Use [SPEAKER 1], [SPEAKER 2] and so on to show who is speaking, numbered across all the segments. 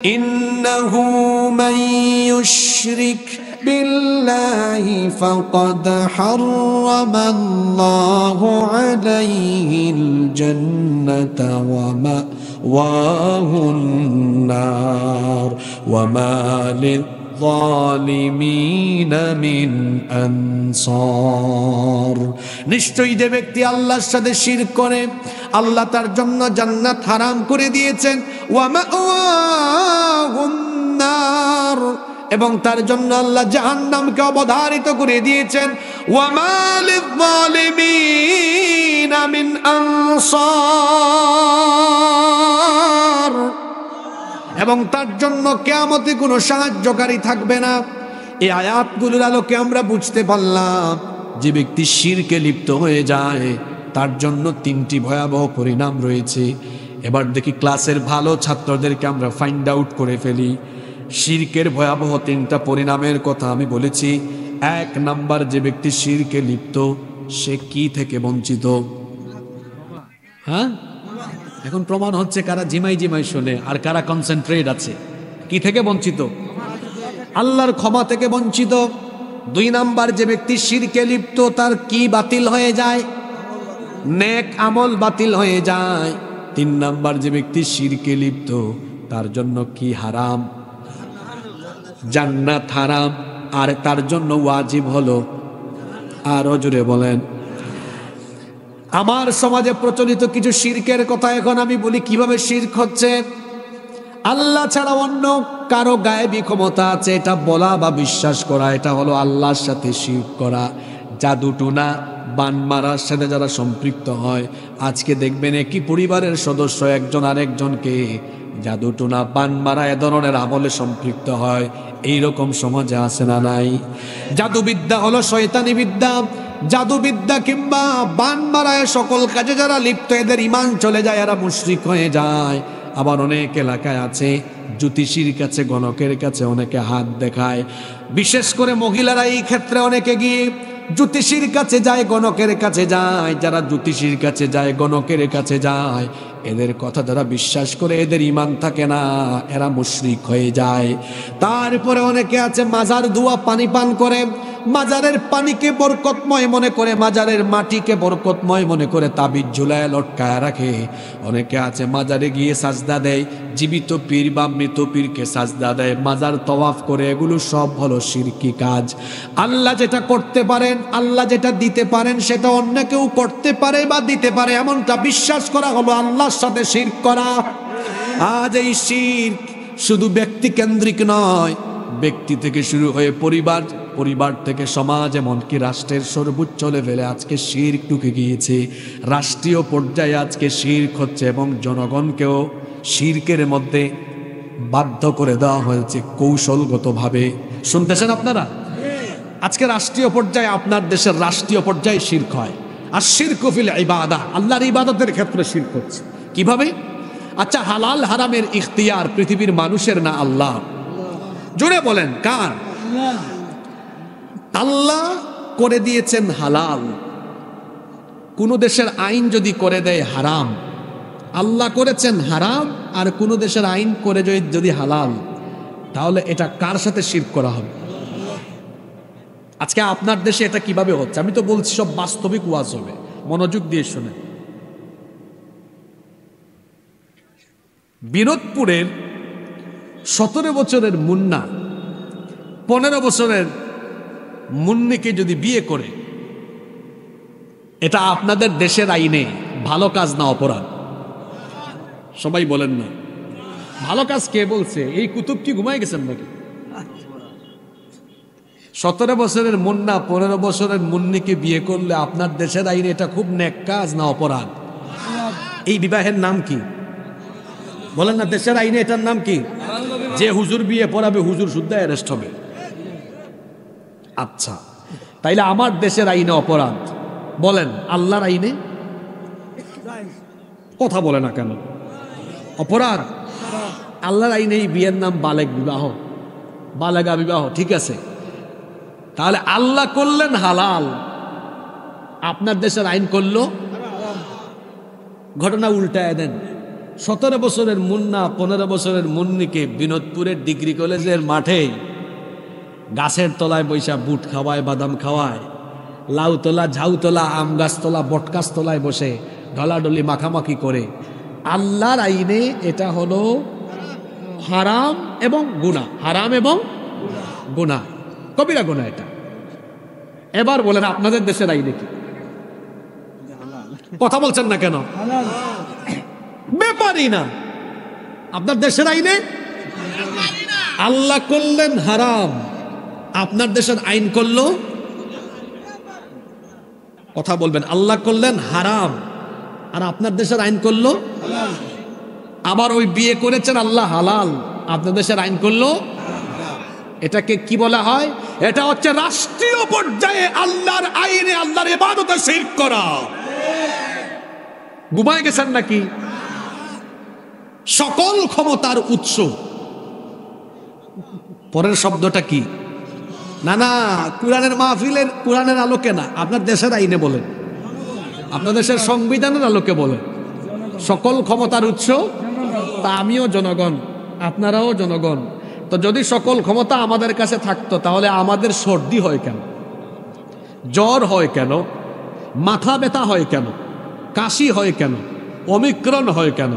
[SPEAKER 1] إنه من يشرك بالله فقد حرم الله عليه الجنة ومأواه النار وما للظالمين من أنصار নিশ্চয়ই যে ব্যক্তি আল্লাহর সাথে শিরক করে আল্লাহ তার জন্য জান্নাত হারাম করে দিয়েছেন ওয়া মাওয়াহুন নার এবং তার জন্য আল্লাহ জাহান্নামকে অবধারিত করে দিয়েছেন ওয়া মা লিয-যালিমিনা মিন আনসার এবং তার জন্য কিয়ামতে কোনো সাহায্যকারী থাকবে না। এই আয়াতগুলোর আলোকে আমরা বুঝতে পারলাম যে ব্যক্তি শিরকে লিপ্ত হয়ে যায় তার জন্য তিনটি ভয়াবহ পরিণাম রয়েছে। এবার দেখি ক্লাসের ভালো ছাত্রদেরকে আমরা ফাইন্ড আউট করে ফেলি। শিরকের ভয়াবহ তিনটা পরিণামের কথা আমি বলেছি। এক নাম্বার, যে ব্যক্তি শিরকে লিপ্ত সে কি থেকে বঞ্চিত? হ্যাঁ, এখন প্রমাণ হচ্ছে কারা জিমাই জিমাই শোনে আর কারা কনসেন্ট্রেট আছে। কি থেকে বঞ্চিত? আল্লাহর ক্ষমা থেকে বঞ্চিত। দুই নাম্বার, যে ব্যক্তি শিরকে লিপ্ত তার কি বাতিল হয়ে যায়? নেক আমল বাতিল হয়ে যায়। তিন নাম্বার, যে ব্যক্তি শিরকে লিপ্ত তার জন্য কি হারাম? জান্নাত হারাম। আর তার জন্য ওয়াজিব হলো, আরো জোরে বলেন। আমার সমাজে প্রচলিত কিছু শিরকের কথা এখন আমি বলি কিভাবে শিরক হচ্ছে। আল্লাহ ছাড়া অন্য কারো গায়েবী ক্ষমতা আছে এটা বলা বা বিশ্বাস করা, এটা হলো আল্লাহর সাথে শিরক করা। জাদুটুনা বান মারার সাথে যারা সম্পৃক্ত হয়, আজকে দেখবেন একই পরিবারের সদস্য একজন আরেকজনকে জাদুটুনা বান মারা এ ধরনের আমলে সম্পৃক্ত হয়। এইরকম সমাজে আছে না নাই? জাদুবিদ্যা হলো শয়তানি বিদ্যা। জাদুবিদ্যা কিংবা বান মারায় সকল কাজে যারা লিপ্ত এদের ঈমান চলে যায়, এরা মুশরিক হয়ে যায়। আবার অনেক এলাকায় আছে জ্যোতিষীর কাছে, গণকের কাছে অনেকে হাত দেখায়। বিশেষ করে মহিলারা এই ক্ষেত্রে অনেকে গিয়ে জ্যোতিষীর কাছে যায়, গণকের কাছে যায়। যারা জ্যোতিষীর কাছে যায়, গণকের কাছে যায়, এদের কথা যারা বিশ্বাস করে এদের ঈমান থাকে না, এরা মুশরিক হয়ে যায়। তারপরে অনেকে আছে মাজার ধোয়া পানি পান করে, মাজারের পানিকে বরকতময় মনে করে, মাজারের মাটিকে বরকতময় মনে করে তাবিজ ঝুলায় লটকায় রাখে। অনেকে আছে মাজারে গিয়ে সাজদা দেয়, জীবিত পীর বা মৃত পীরকে সাজদা দেয়, মাজার তওয়াফ করে। এগুলো সব হলো শিরকি কাজ। আল্লাহ যেটা করতে পারেন, আল্লাহ যেটা দিতে পারেন, সেটা অন্য কেউ করতে পারে বা দিতে পারে এমনটা বিশ্বাস করা হলো আল্লাহর সাথে শিরক করা। আজ এই শিরক শুধু ব্যক্তি কেন্দ্রিক নয়, ব্যক্তি থেকে শুরু হয়ে পরিবার, পরিবার থেকে সমাজ, এমনকি রাষ্ট্রের সর্বোচ্চ লেভেলে আজকে শিরক ঢুকে গিয়েছে। রাষ্ট্রীয় পর্যায়ে আজকে শিরক হচ্ছে এবং জনগণকেও শিরকের মধ্যে বাধ্য করে দেওয়া হয়েছে কৌশলগতভাবে। শুনতেছেন আপনারা? আজকে রাষ্ট্রীয় পর্যায়ে, আপনার দেশের রাষ্ট্রীয় পর্যায়ে শিরক হয়। আর শিরক ফিল ইবাদা, আল্লাহর ইবাদতের ক্ষেত্রে শিরক হচ্ছে। কিভাবে? আচ্ছা, হালাল হারামের ইখতিয়ার পৃথিবীর মানুষের না আল্লাহ? জোরে বলেন কার? আল্লাহ করে দিয়েছেন হালাল। কোন দেশের আইন যদি করে দেয় হারাম, আল্লাহ করেছেন হারাম, আর কোন দেশের আইন করে যদি হালাল, তাহলে এটা কার সাথে শিরক করা হবে? আজকে আপনার দেশে এটা কিভাবে হচ্ছে আমি তো বলছি, সব বাস্তবিক ওয়াজ হবে, মনোযোগ দিয়ে শুনে। বিনোদপুরের 17 বছরের মুন্না 15 বছরের মুন্নিকে যদি বিয়ে করে, এটা আপনাদের দেশের আইনে ভালো কাজ না অপরাধ? সবাই বলেন না ভালো কাজ। কে বলছে? এই কুতুব কি ঘুমাই গেছেন নাকি? 17 বছরের মুন্না 15 বছরের মুন্নিকে বিয়ে করলে আপনার দেশের আইনে এটা খুব নেক কাজ না অপরাধ? এই বিবাহের নাম কি বলেন না? দেশের আইনে এটার নাম কি? যে হুজুর বিয়ে পড়াবে হুজুর শুদ্ধ অ্যারেস্ট হবে। আচ্ছা, তাইলে আমার দেশের আইনে অপরাধ, বলেন আল্লাহর আইনে? কথা বলে না কেন? অপরাধ। আল্লাহর আইনে এই বিয়ের নাম বালেগ বিবাহ, বালেগা বিবাহ, ঠিক আছে? তাহলে আল্লাহ করলেন হালাল, আপনার দেশের আইন করলো, ঘটনা উল্টায় দেন। 17 বছরের মুন্না 15 বছরের মুন্নিকে বিনোদপুরের ডিগ্রি কলেজের মাঠে গাছের তলায় বৈশা বুট খাওয়ায়, বাদাম খাওয়ায়, লাউ তোলা, ঝাউ তোলা, আম গাছ তোলা, বট গাছ তলায় বসে ঢলাঢলি মাখামাখি করে। আল্লাহর আইনে এটা হলো হারাম এবং গুনাহ, হারাম এবং গুনাহ, কবিরা গুনাহ এটা। এবার বলেন আপনাদের দেশের আইনে কি? কথা বলছেন না কেন? ব্যাপারই না। আপনার দেশের আইনে আল্লাহ করলেন হারাম, আপনার দেশের আইন করলো, কথা বলবেন, আল্লাহ করলেন হারাম আর আপনার দেশের আইন করলো। আবার ওই বিয়ে করেছেন আল্লাহ হালাল, আপনার দেশের আইন করলো। এটাকে কি বলা হয়? এটা হচ্ছে রাষ্ট্রীয় পর্যায়ে আল্লাহর আইনে আল্লাহর ইবাদতে শিরক করা। ঘুমায় গেছেন নাকি? সকল ক্ষমতার উৎস, পরের শব্দটা কি? না না, কোরআনের মাহফিলের কোরআনের আলোকে না, আপনার দেশের আইনে বলেন, আপনার দেশের সংবিধানের আলোকে বলেন। সকল ক্ষমতার উৎস, তা আমিও জনগণ, আপনারাও জনগণ। তো যদি সকল ক্ষমতা আমাদের কাছে থাকতো তাহলে আমাদের সর্দি হয় কেন, জ্বর হয় কেন, মাথা ব্যথা হয় কেন, কাশি হয় কেন, ওমিক্রন হয় কেন,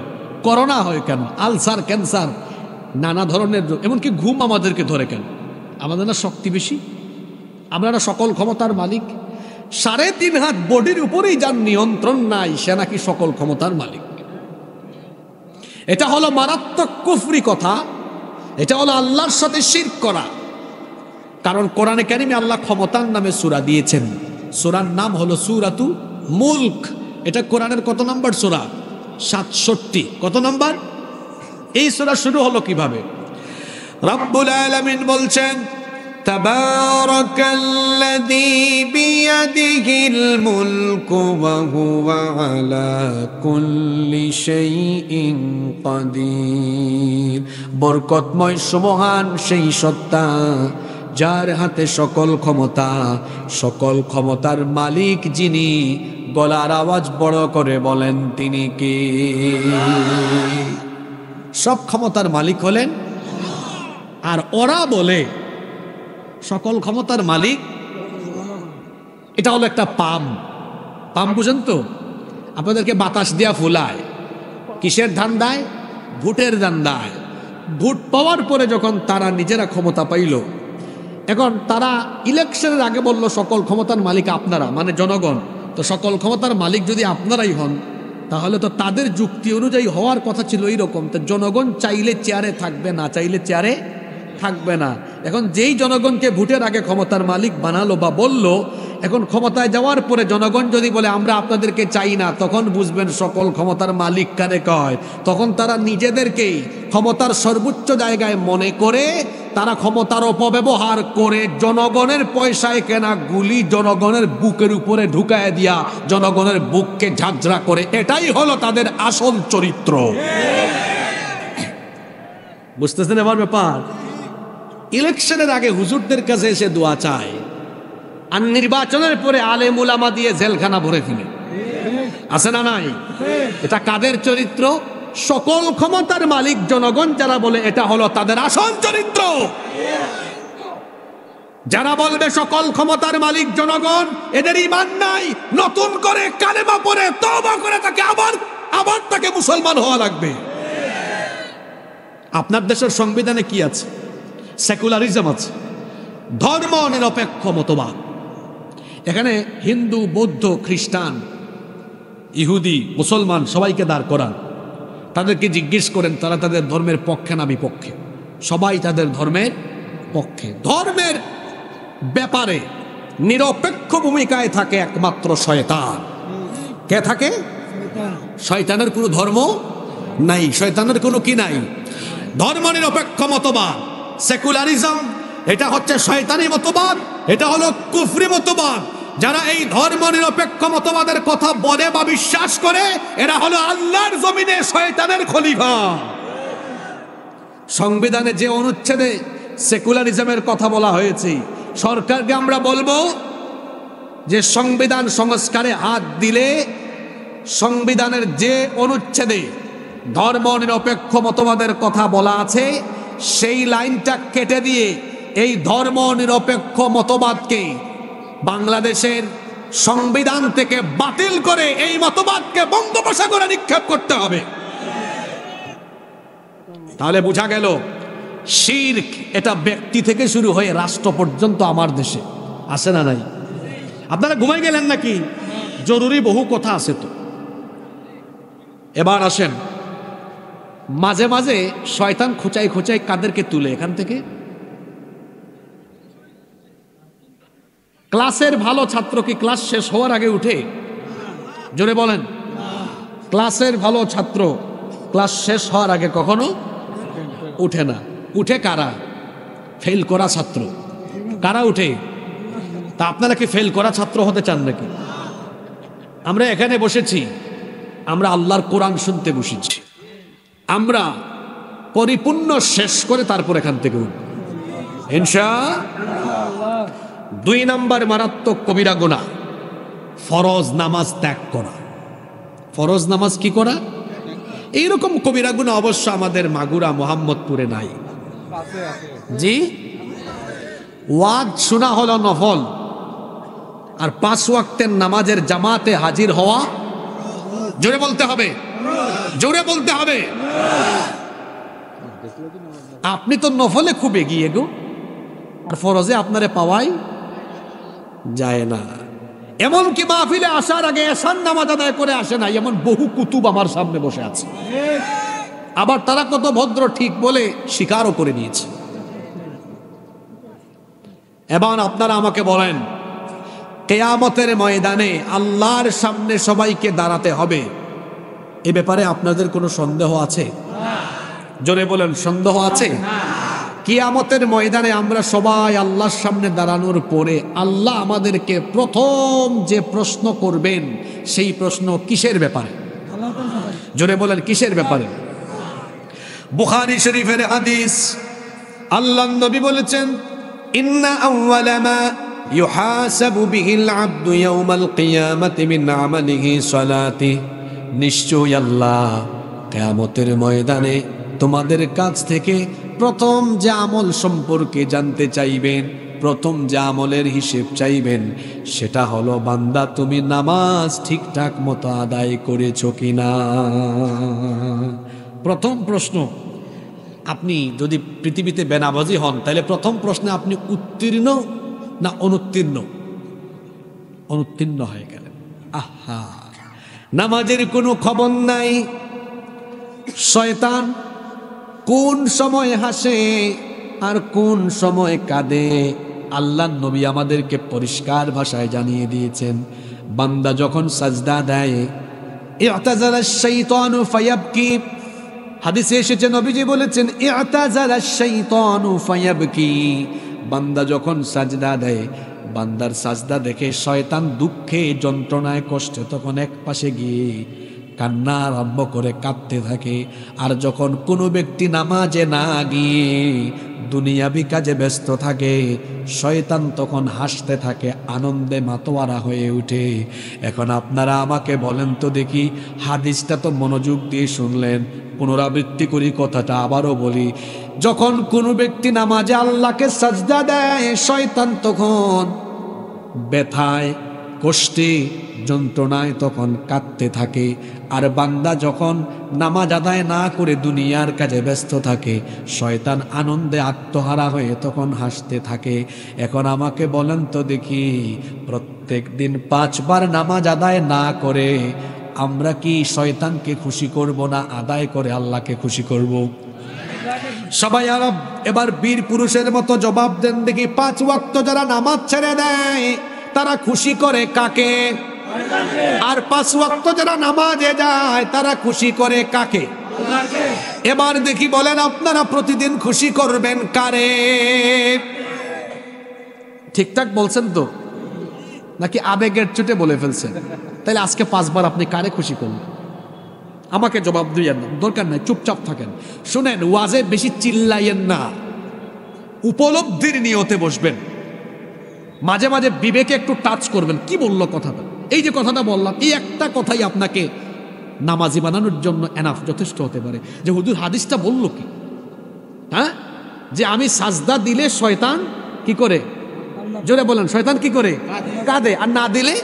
[SPEAKER 1] করোনা হয় কেন, আলসার, ক্যান্সার, নানা ধরনের, এমনকি ঘুম আমাদেরকে ধরে কেন? আমাদের না শক্তি বেশি? আমরা না সকল ক্ষমতার মালিক? 3.5 হাত বডির উপরেই যার নিয়ন্ত্রণ নাই, সে নাকি সকল ক্ষমতার মালিক। এটা হলো মারাত্মক কুফরি কথা, এটা হলো আল্লাহর সাথে শিরক করা। কারণ কোরআনে কারিমে আল্লাহ ক্ষমতার নামে সূরা দিয়েছেন, সূরার নাম হলো সূরাতু মুলক। এটা কোরআনের কত নম্বর সূরা? 67। কত নম্বর? এই সূরা শুরু হলো কিভাবে? রব্বুল আলামিন বলছেন, তাবারাকাল্লাযী বিয়াদিহিল মুলকু ওয়া হুয়া আলা কুল্লি শাইইন কাদির। বরকতময় সুমহান সেই সত্তা যার হাতে সকল ক্ষমতা, সকল ক্ষমতার মালিক যিনি। গলার আওয়াজ বড় করে বলেন তিনি কে? সব ক্ষমতার মালিক হলেন। আর ওরা বলে সকল ক্ষমতার মালিক, এটা হলো একটা পাম। পাম বুঝেন তো? আপনাদেরকে বাতাস দিয়া ফুলায়, কিসের ধান্দায়? ভোটের ধান্দায়। ভোট পাওয়ার পরে যখন তারা নিজেরা ক্ষমতা পাইল, এখন তারা ইলেকশনের আগে বলল সকল ক্ষমতার মালিক আপনারা, মানে জনগণ। তো সকল ক্ষমতার মালিক যদি আপনারাই হন, তাহলে তো তাদের যুক্তি অনুযায়ী হওয়ার কথা ছিল এইরকম, তো জনগণ চাইলে চেয়ারে থাকবে, না চাইলে চেয়ারে থাকবে না। এখন যেই জনগণকে ভোটের আগে ক্ষমতার মালিক বানালো বা বলল, এখন ক্ষমতায় যাওয়ার পরে জনগণ যদি বলে আমরা আপনাদেরকে চাই না, তখন বুঝবেন সকল ক্ষমতার মালিক কারে কয়। তখন তারা নিজেদেরকেই ক্ষমতার সর্বোচ্চ জায়গায় মনে করে তারা ক্ষমতার অপব্যবহার করে জনগণের পয়সায় কেনা গুলি জনগণের বুকের উপরে ঢুকায় দিয়া জনগণের বুককে ঝাঁঝরা করে। এটাই হলো তাদের আসল চরিত্র। বুঝতেছেন আমার ব্যাপার? ইলেকশনের আগে হুজুরদের কাছে এসে দোয়া চায়, আর নির্বাচনের পরে আলেম উলামা দিয়ে জেলখানা ভরে ফেলে। আছে না নাই? এটা কাদের চরিত্র? সকল ক্ষমতার মালিক জনগণ যারা বলে, এটা হলো তাদের আসল চরিত্র। যারা বলবে সকল ক্ষমতার মালিক জনগণ, এদের ঈমান নাই, নতুন করে কালেমা পড়ে তওবা করে তাকে আবার তাকে মুসলমান হওয়া লাগবে। আপনার দেশের সংবিধানে কি আছে? সেকুলারিজম আছে, ধর্ম নিরপেক্ষ মতবাদ। এখানে হিন্দু, বৌদ্ধ, খ্রিস্টান, ইহুদি, মুসলমান সবাইকে দাঁড় করান, তাদেরকে জিজ্ঞেস করেন তারা তাদের ধর্মের পক্ষে না বিপক্ষে? সবাই তাদের ধর্মের পক্ষে। ধর্মের ব্যাপারে নিরপেক্ষ ভূমিকায় থাকে একমাত্র শয়তান। কে থাকে? শয়তানের কোনো ধর্ম নাই, শয়তানের কোনো কি নাই? ধর্ম নিরপেক্ষ মতবাদ, সেকুলারিজম, এটা হচ্ছে শয়তানি মতবাদ, এটা হলো কুফরি মতবাদ। যারা এই ধর্ম নিরপেক্ষ মতবাদের কথা বলে বা বিশ্বাস করে, এরা হলো আল্লাহর জমিনে শয়তানের খলিফা। সংবিধানে যে অনুচ্ছেদে সেকুলারিজমের কথা বলা হয়েছে, সরকারকে আমরা বলবো যে সংবিধান সংস্কারে হাত দিলে সংবিধানের যে অনুচ্ছেদে ধর্ম নিরপেক্ষ মতবাদের কথা বলা আছে, সেই লাইনটা কেটে দিয়ে এই ধর্ম নিরপেক্ষ মতবাদকে বাংলাদেশের সংবিধান থেকে বাতিল করে এই মতবাদকে বঙ্গোপসাগরে নিক্ষেপ করতে হবে। তাহলে বোঝা গেল শিরক এটা ব্যক্তি থেকে শুরু হয়ে রাষ্ট্র পর্যন্ত আমার দেশে আছে না নাই? আপনারা ঘুমাই গেলেন নাকি? জরুরি বহু কথা আছে তো। এবার আসেন, মাঝে মাঝে শয়তান খোঁচাই খোঁচাই কাদেরকে তুলে এখান থেকে? ক্লাসের ভালো ছাত্র কি ক্লাস শেষ হওয়ার আগে উঠে? জোরে বলেন। ক্লাসের ভালো ছাত্র ক্লাস শেষ হওয়ার আগে কখনো উঠে না। উঠে কারা? ফেল করা ছাত্র। কারা উঠে? তা আপনারা কি ফেল করা ছাত্র হতে চান নাকি? আমরা এখানে বসেছি, আমরা আল্লাহর কোরআন শুনতে বসেছি, আমরা পরিপূর্ণ শেষ করে তারপর এখান থেকে উঠব ইনশাআল্লাহ। 2 নাম্বার মারাত্মক কবিরা গুনাহ, ফরজ নামাজ ত্যাগ করা। ফরজ নামাজ কি করা? এইরকম কবিরা গুনাহ অবশ্য আমাদের মাগুরা মোহাম্মদপুরে নাই। জি, ওয়াজ শোনা হলো নফল, আর 5 ওয়াক্তের নামাজের জামাতে হাজির হওয়া, জোরে বলতে হবে, জোরে বলতে হবে। আপনি তো নফলে খুব এগিয়ে গো, আর ফরজে আপনারে পাওয়াই যায় না। এমনকি মাহফিলে আসার আগে এশার নামাজ আদায় করে আসে না, এমন বহু কুতুব আমার সামনে বসে আছে। আবার তারা কত ভদ্র ঠিক বলে স্বীকারও করে নিয়েছে। এবার আপনারা আমাকে বলেন, কিয়ামতের ময়দানে আল্লাহর সামনে সবাইকে দাঁড়াতে হবে, এ ব্যাপারে আপনাদের কোনো সন্দেহ আছে? জোরে বলেন, সন্দেহ আছে? কিয়ামতের ময়দানে আমরা সবাই আল্লাহর সামনে দাঁড়ানোর পরে আল্লাহ আমাদেরকে প্রথম যে প্রশ্ন করবেন, সেই প্রশ্ন কিসের ব্যাপারে? জোরে বলেন, কিসের ব্যাপারে? বুখারী শরীফের হাদিস, আল্লাহর নবী বলেছেন, ইন্না আউওয়ালা মা ইউহাসাবু বিহিল আবদু ইয়াউমাল কিয়ামাতি মিন আমালিহি সালাতি। নিশ্চয়ই আল্লাহ কিয়ামতের ময়দানে তোমাদের কাছ থেকে প্রথম যে আমল সম্পর্কে জানতে চাইবেন, প্রথম যে আমলের হিসেব চাইবেন, সেটা হলো বান্দা তুমি নামাজ ঠিকঠাক মতো আদায় করেছো কিনা। প্রথম প্রশ্ন। আপনি যদি পৃথিবীতে বেনামাজি হন, তাহলে প্রথম প্রশ্নে আপনি উত্তীর্ণ না অনুত্তীর্ণ? অনুত্তীর্ণ হয়ে গেলেন। আহা, নামাজের কোনো খবর নাই। শয়তান কোন সময় হাসে আর কোন সময় কাঁদে, আল্লাহর নবী আমাদেরকে পরিষ্কার ভাষায় জানিয়ে দিয়েছেন। বান্দা যখন সাজদা দেয়, ইআতাযালাশ শাইতানু ফায়াবকি, হাদিসে এসেছে নবীজি বলেছেন, ইআতাযালাশ শাইতানু ফায়াবকি। বান্দা যখন সাজদা দেয়, বান্দার সাজদা দেখে শয়তান দুঃখে যন্ত্রণায় কষ্টে তখন এক পাশে গিয়ে কান্না আরম্ভ করে কাঁদতে থাকে। আর যখন কোনো ব্যক্তি নামাজে না গিয়ে দুনিয়াবি কাজে ব্যস্ত থাকে, শয়তান তখন হাসতে থাকে, আনন্দে মাতোয়ারা হয়ে ওঠে। এখন আপনারা আমাকে বলেন তো দেখি, হাদিসটা তো মনোযোগ দিয়ে শুনলেন, পুনরাবৃত্তি করি কথাটা, আবারও বলি। যখন কোনো ব্যক্তি নামাজে আল্লাহকে সাজদা দেয়, শয়তান তখন ব্যথায় কষ্টে যন্ত্রণায় তখন কাঁদতে থাকে। আর বান্দা যখন নামাজ আদায় না করে দুনিয়ার কাজে ব্যস্ত থাকে, শয়তান আনন্দে আত্মহারা হয়ে তখন হাসতে থাকে। এখন আমাকে বলেন তো দেখি, প্রত্যেক দিন 5 বার নামাজ আদায় না করে আমরা কি শয়তানকে খুশি করব না আদায় করে আল্লাহকে খুশি করব? সবাই আরব এবার বীর পুরুষের মতো জবাব দেন দেখি। 5 ওয়াক্ত যারা নামাজ ছেড়ে দেয়, তারা খুশি করে কাকে? আর 5 ওয়াক্ত যারা নামাজে যায়, তারা খুশি করে কাকে? এবার দেখি বলেন, আপনারা প্রতিদিন খুশি করবেন কারে? ঠিকঠাক বলছেন তো, নাকি আবেগের চোটে বলে ফেলছেন? তাহলে আজকে 5 বার আপনি কারে খুশি করলেন? আমাকে জবাব দিয়েন না, দরকার নাই, চুপচাপ থাকেন। শুনেন, ওয়াজে বেশি চিল্লাইয়েন না, উপলব্ধির নিয়তে বসবেন। মাঝে মাঝে বিবেকে একটু টাচ করবেন, কি বললো কথাটা, এই যে কথাটা বললাম, এই একটা কথাই আপনাকে নামাজি বানানোর জন্য এনাফ, যথেষ্ট হতে পারে। যে হুজুর হাদিসটা বলল কি, হ্যাঁ, যে আমি সাজদা দিলে শয়তান কি করে, জোরে বলেন, শয়তান কি করে, কাঁদে, আর না দিলে।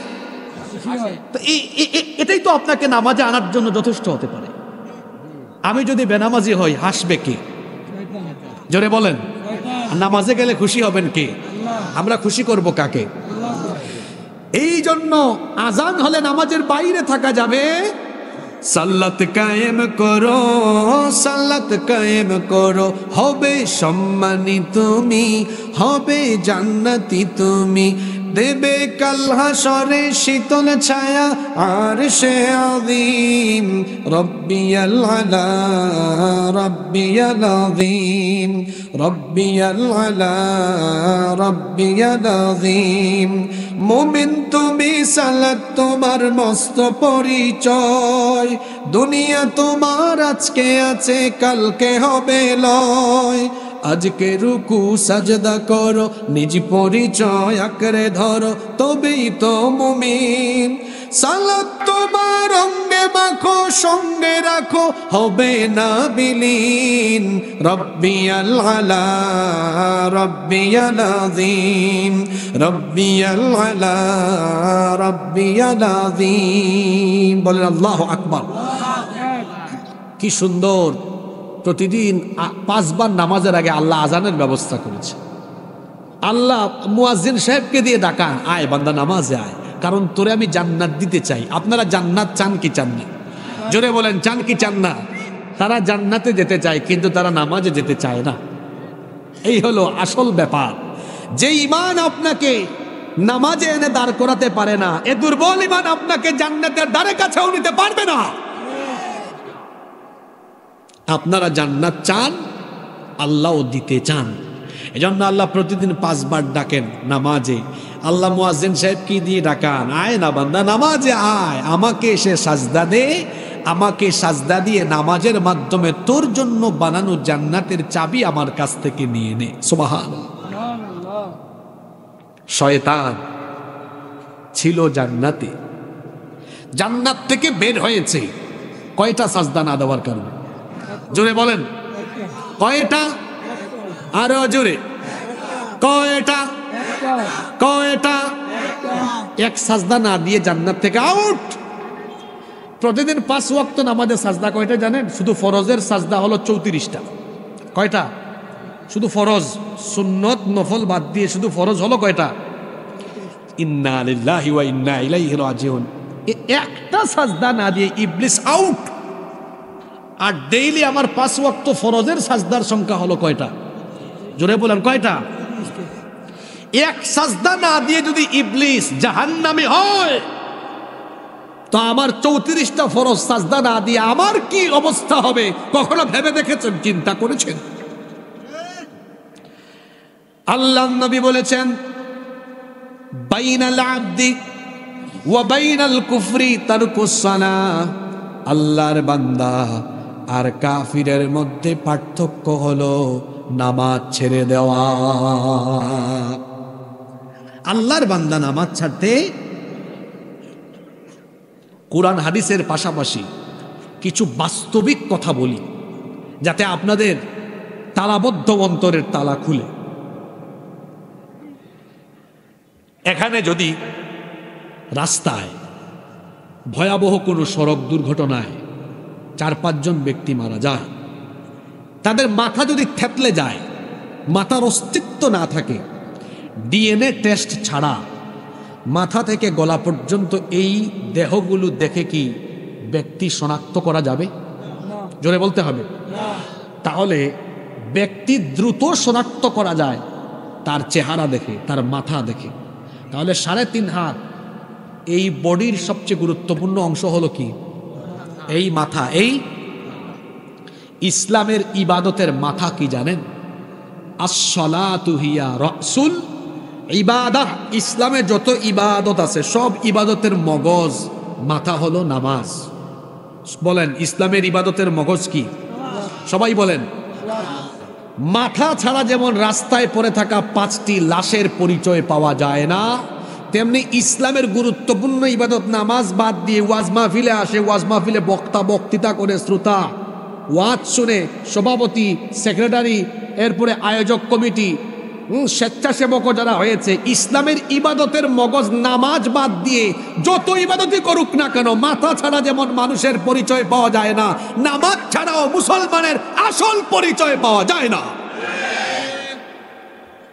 [SPEAKER 1] তো এটাই তো আপনাকে নামাজে আনার জন্য যথেষ্ট হতে পারে। আমি যদি বেনামাজি হই, হাসবে কে, জোরে বলেন। নামাজে গেলে খুশি হবেন কে, আমরা খুশি করব কাকে? এই জন্য আজান হলে নামাজের বাইরে থাকা যাবে। সাল্লাত কায়েম করো, সাল্লাত কায়েম করো, হবে সম্মানী তুমি, হবে জান্নাতি তুমি, দেবে কাল হাসরে শীতল ছায়া আরশে আযীম। রব্বিয়াল আলা, রব্বিয়াল আযীম, রব্বিয়াল আলা, রব্বিয়াল আযীম। মুমিন তুমি, সালাত তোমার মস্ত পরিচয়, দুনিয়া তোমার আজকে আছে, কালকে হবে লয়। আজকে রুকু সাজদা করো, নিজ পরিচয় আঁকড়ে ধরো, তবেই তো মুমিন। সালাত তোমার অঙ্গে মাখো, সঙ্গে রাখো, হবে না বিলীন। রব্বিয়াল আলা, রব্বিয়াল আযীম, রব্বিয়াল আলা, রব্বিয়াল আযীম। বলেন আল্লাহু আকবার। কি সুন্দর! প্রতিদিন 5 বার নামাজের আগে আল্লাহ আজানের ব্যবস্থা করেছে। আল্লাহ মুয়াজ্জিন সাহেবকে দিয়ে ডাকান, আয় বান্দা নামাজে আয়, কারণ তোরে আমি জান্নাত দিতে চাই। আপনারা জান্নাত চান কি চান না? জোরে বলেন, চান কি চান না? তারা জান্নাতে যেতে চায়, কিন্তু তারা নামাজে যেতে চায় না। এই হলো আসল ব্যাপার। যে ঈমান আপনাকে নামাজে এনে দাঁড় করাতে পারে না, এ দুর্বল ঈমান আপনাকে জান্নাতের দ্বারে কাছেও নিতে পারবে না। আপনারা জান্নাত চান, আল্লাহও দিতে চান। এজন্য আল্লাহ প্রতিদিন 5 বার ডাকেন নামাজে। আল্লাহ মুয়াজ্জিন সাহেব কি দিয়ে ডাকান, আয় না বান্দা নামাজে আয়, আমাকে এসে সাজদা দে, আমাকে সাজদা দিয়ে নামাজের মাধ্যমে তোর জন্য বানানো জান্নাতের চাবি আমার কাছ থেকে নিয়ে নে। সুবহানাল্লাহ। শয়তান ছিল জান্নাতে, জান্নাত থেকে বের হয়েছে কয়টা সাজদা না দেওয়ার কারণে? জোরে বলেন, কয়টা? আরো জোরে, কয়টা? কয়টা? এক সাজদা না দিয়ে জান্নাত থেকে আউট। প্রতিদিন 5 ওয়াক্ত নামাজের সাজদা কয়টা জানেন? শুধু ফরজের সাজদা হলো 34টা। কয়টা? শুধু ফরজ, সুন্নত নফল বাদ দিয়ে শুধু ফরজ হলো কয়টা? ইন্না লিল্লাহি ওয়া ইন্না ইলাইহি রাজিউন। একটা সাজদা না দিয়ে ইবলিস আউট। আর ডেইলি আমার 5 ওয়াক্ত ফরজের সাজদার সংখ্যা হলো কয়টা? জোরে বলেন, কয়টা? এক সাজদা না দিয়ে যদি ইবলিস জাহান্নামী হয়, তো আমার 34টা ফরজ সাজদা না দিয়ে আমার কি অবস্থা হবে? কখনো ভেবে দেখেছেন, চিন্তা করেছেন? আল্লাহর নবী বলেছেন, বাইনাল আবদি ওয়া বাইনাল কুফরি তারকুস সালাহ। আল্লাহর বান্দা আর কাফিরের মধ্যে পার্থক্য হলো নামাজ ছেড়ে দেওয়া। আল্লাহর বান্দা নামাজ ছাড়তে কোরআন হাদিসের পাশাপাশি কিছু বাস্তবিক কথা বলি, যাতে আপনাদের তালাবদ্ধ অন্তরের তালা খুলে। এখানে যদি রাস্তায় ভয়াবহ কোনো সড়ক দুর্ঘটনায় 4-5 জন ব্যক্তি মারা যায়, তাদের মাথা যদি থেতলে যায়, মাথার অস্তিত্ব না থাকে, ডিএনএ টেস্ট ছাড়া মাথা থেকে গলা পর্যন্ত এই দেহগুলো দেখে কি ব্যক্তি শনাক্ত করা যাবে? জোরে বলতে হবে। তাহলে ব্যক্তি দ্রুত শনাক্ত করা যায় তার চেহারা দেখে, তার মাথা দেখে। তাহলে 3.5 হাত এই বডির সবচেয়ে গুরুত্বপূর্ণ অংশ হলো কি? এই মাথা। এই ইসলামের ইবাদতের মাথা কি জানেন? আস-সালাতু হিয়া রাসুল ইবাদাহ। ইসলামে যত ইবাদত আছে সব ইবাদতের মগজ, মাথা হলো নামাজ। বলেন, ইসলামের ইবাদতের মগজ কি? সবাই বলেন। মাথা ছাড়া যেমন রাস্তায় পড়ে থাকা 5টি লাশের পরিচয় পাওয়া যায় না, তেমনি ইসলামের গুরুত্বপূর্ণ ইবাদত নামাজ বাদ দিয়ে ওয়াজ মাহফিলে আসে, ওয়াজ মাহফিলে বক্তৃতা করে শ্রোতা, ওয়াজ শুনে সভাপতি, সেক্রেটারি, এরপরে আয়োজক কমিটি, স্বেচ্ছাসেবকও যারা হয়েছে, ইসলামের ইবাদতের মগজ নামাজ বাদ দিয়ে যত ইবাদতই করুক না কেন, মাথা ছাড়া যেমন মানুষের পরিচয় পাওয়া যায় না, নামাজ ছাড়াও মুসলমানের আসল পরিচয় পাওয়া যায় না।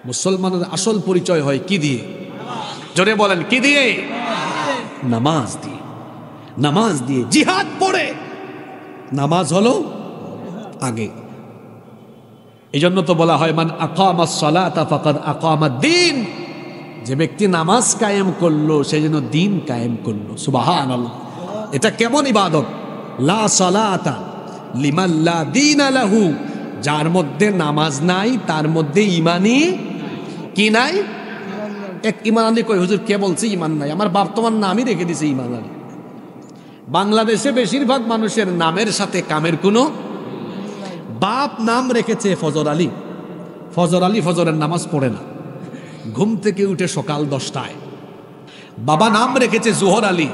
[SPEAKER 1] মুসলমানের আসল পরিচয় হয় কি দিয়ে? জোরে বলেন, কি দিয়ে? নামাজ দিয়ে। নামাজ দিয়ে, জিহাদ পড়ে। নামাজ হলো আগে। এই জন্য তো বলা হয় মান আকামাস সালাতা ফাকাদ আকামাদ-দ্বীন, যে ব্যক্তি নামাজ কায়েম করলো সে যেন দিন কায়েম করলো। সুবহানাল্লাহ। এটা কেমন ইবাদত? লা সালাতা লিমান লা দীনা লাহু, যার মধ্যে নামাজ নাই তার মধ্যে ইমানই কি নাই? এক ইমান আলী কই, হুজুর কে বলছে ইমান নাই? আমার বাপ তোমার নামই রেখে দিছে ইমান আলী। বাংলাদেশে বেশিরভাগ মানুষের নামের সাথে কামের কোনো, বাপ নাম রেখেছে ফজর আলী। ফজর আলী ফজরের নামাজ পড়ে না, ঘুম থেকে উঠে সকাল 10টায়। বাবা নাম রেখেছে জোহর আলী।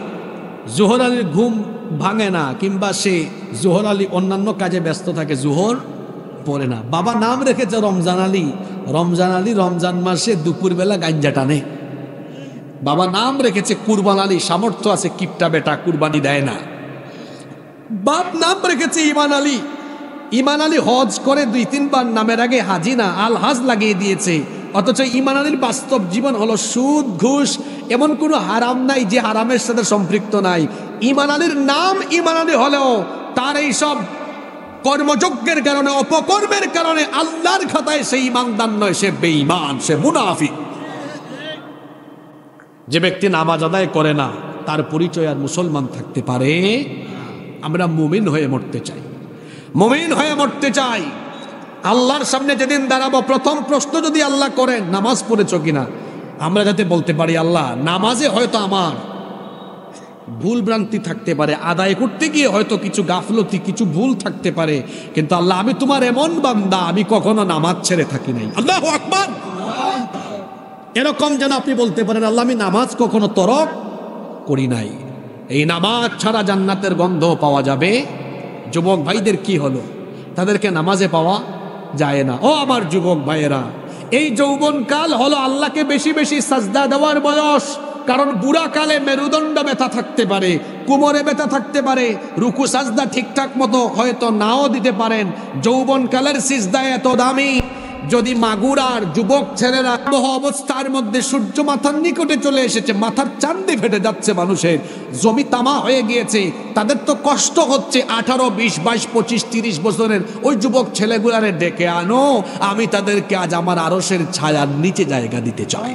[SPEAKER 1] জোহর আলীর ঘুম ভাঙে না, কিংবা সে জোহর আলী অন্যান্য কাজে ব্যস্ত থাকে, জোহর পড়ে না। বাবা নাম রেখেছে রমজান আলী। রমজান আলী রমজান মাসে দুপুরবেলা গাঞ্জা টানে। বাবা নাম রেখেছে কুরবান আলী, সামর্থ্য আছে, কিপটা বেটা, কুরবানি দেয় না। বাপ নাম রেখেছে ইমান আলী। ইমান আলী হজ করে 2-3 বার, নামের আগে হাজি না আল হাজ লাগিয়ে দিয়েছে। অথচ ইমান আলীর বাস্তব জীবন হলো সুদ, ঘুষ, এমন কোনো হারাম নাই যে হারামের সাথে সম্পৃক্ত নাই। ইমান আলীর নাম ইমান আলী হলেও তার এই সব কর্মযজ্ঞের কারণে, অপকর্মের কারণে আল্লাহর খাতায় সে ইমানদার নয়, সে বেঈমান, সে মুনাফিক। যে ব্যক্তি নামাজ আদায় করে না তার পরিচয় আর মুসলমান থাকতে পারে? আমরা মুমিন হয়ে মরতে চাই, মুমিন হয়ে মরতে চাই। আল্লাহর সামনে যেদিন দাঁড়াবো, প্রথম প্রশ্ন যদি আল্লাহ করেন নামাজ পড়েছ কিনা, আমরা যাতে বলতে পারি আল্লাহ নামাজে হয়তো আমার ভুল ভ্রান্তি থাকতে পারে, আদায় করতে গিয়ে হয়তো কিছু গাফলতি, কিছু ভুল থাকতে পারে, কিন্তু আল্লাহ আমি তোমার এমন বান্দা, আমি কখনো নামাজ ছেড়ে থাকি নাই। আল্লাহু আকবার। এরকম যেন আপনি বলতে পারেন আল্লাহ আমি নামাজ কখনো তরক করি নাই। এই নামাজ ছাড়া জান্নাতের গন্ধ পাওয়া যাবে। যুবক ভাইদের কি হলো? তাদেরকে নামাজে পাওয়া যায় না। ও আমার যুবক ভাইয়েরা, এই যৌবনকাল হলো আল্লাহকে বেশি বেশি সাজদা দেওয়ার বয়স। কারণ বুড়া কালে মেরুদণ্ড ব্যথা থাকতে পারে, কোমরে ব্যথা থাকতে পারে, রুকু সাজদা ঠিকঠাক মতো হয়তো নাও দিতে পারেন। যৌবনকালের সিজদা এত দামি, যদি মাগুরার যুবক ছেলেরা অবস্থার মধ্যে সূর্য মাথার নিকটে চলে এসেছে, মাথার চান্দি ফেটে যাচ্ছে, মানুষের জমি তামা হয়ে গিয়েছে, তাদের তো কষ্ট হচ্ছে, 18, 20, 22, 25, 30 বছরের ওই যুবক ছেলেগুলারে ডেকে আনো, আমি তাদেরকে আজ আমার আরশের ছায়ার নিচে জায়গা দিতে চাই।